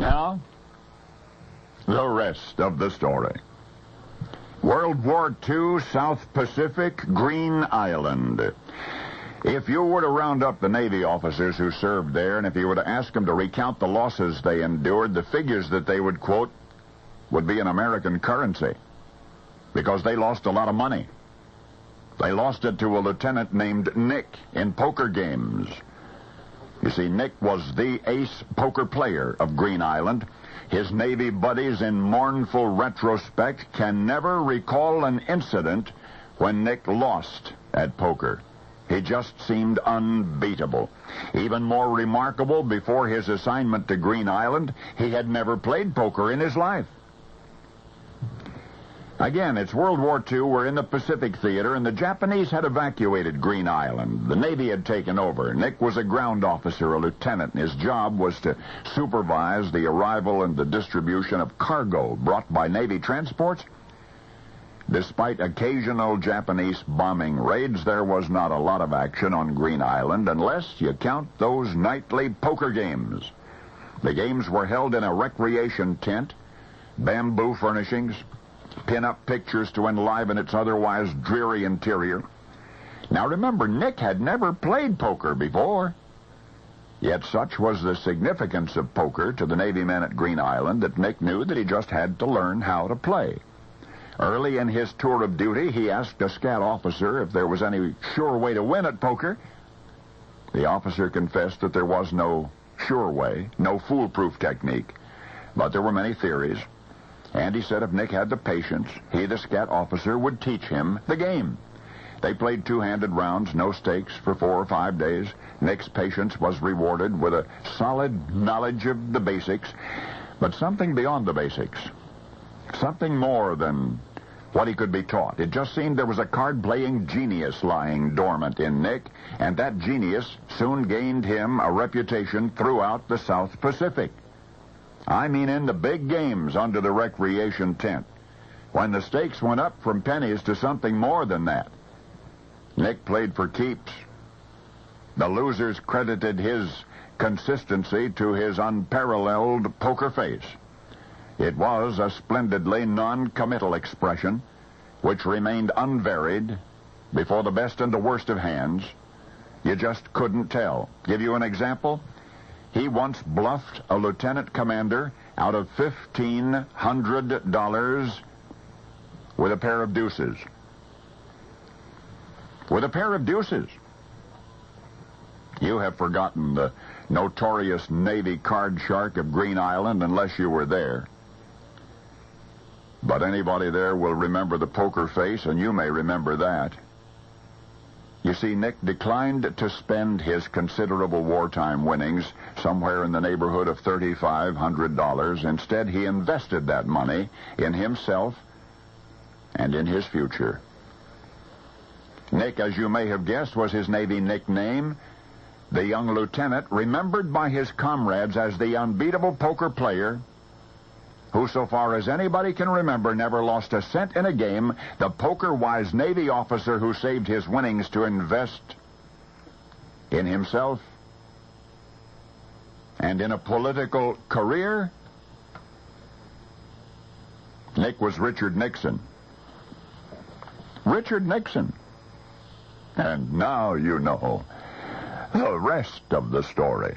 Now, the rest of the story. World War II, South Pacific, Green Island. If you were to round up the Navy officers who served there, and if you were to ask them to recount the losses they endured, the figures that they would quote would be in American currency, because they lost a lot of money. They lost it to a lieutenant named Nick in poker games. You see, Nick was the ace poker player of Green Island. His Navy buddies, in mournful retrospect, can never recall an incident when Nick lost at poker. He just seemed unbeatable. Even more remarkable, before his assignment to Green Island, he had never played poker in his life. Again, it's World War II. We're in the Pacific Theater, and the Japanese had evacuated Green Island. The Navy had taken over. Nick was a ground officer, a lieutenant, and his job was to supervise the arrival and the distribution of cargo brought by Navy transports. Despite occasional Japanese bombing raids, there was not a lot of action on Green Island unless you count those nightly poker games. The games were held in a recreation tent, bamboo furnishings, pin-up pictures to enliven its otherwise dreary interior. Now remember, Nick had never played poker before. Yet such was the significance of poker to the Navy men at Green Island that Nick knew that he just had to learn how to play. Early in his tour of duty, he asked a scout officer if there was any sure way to win at poker. The officer confessed that there was no sure way, no foolproof technique, but there were many theories. And he said if Nick had the patience, he, the scout officer, would teach him the game. They played two-handed rounds, no stakes, for 4 or 5 days. Nick's patience was rewarded with a solid knowledge of the basics, but something beyond the basics. Something more than what he could be taught. It just seemed there was a card-playing genius lying dormant in Nick, and that genius soon gained him a reputation throughout the South Pacific. I mean in the big games under the recreation tent, when the stakes went up from pennies to something more than that. Nick played for keeps. The losers credited his consistency to his unparalleled poker face. It was a splendidly non-committal expression, which remained unvaried before the best and the worst of hands. You just couldn't tell. Give you an example? He once bluffed a lieutenant commander out of $1,500 with a pair of deuces. With a pair of deuces. You have forgotten the notorious Navy card shark of Green Island unless you were there. But anybody there will remember the poker face, and you may remember that. You see, Nick declined to spend his considerable wartime winnings, somewhere in the neighborhood of $3,500. Instead, he invested that money in himself and in his future. Nick, as you may have guessed, was his Navy nickname. The young lieutenant, remembered by his comrades as the unbeatable poker player, who, so far as anybody can remember, never lost a cent in a game, the poker-wise Navy officer who saved his winnings to invest in himself and in a political career. Nick was Richard Nixon. Richard Nixon. And now you know the rest of the story.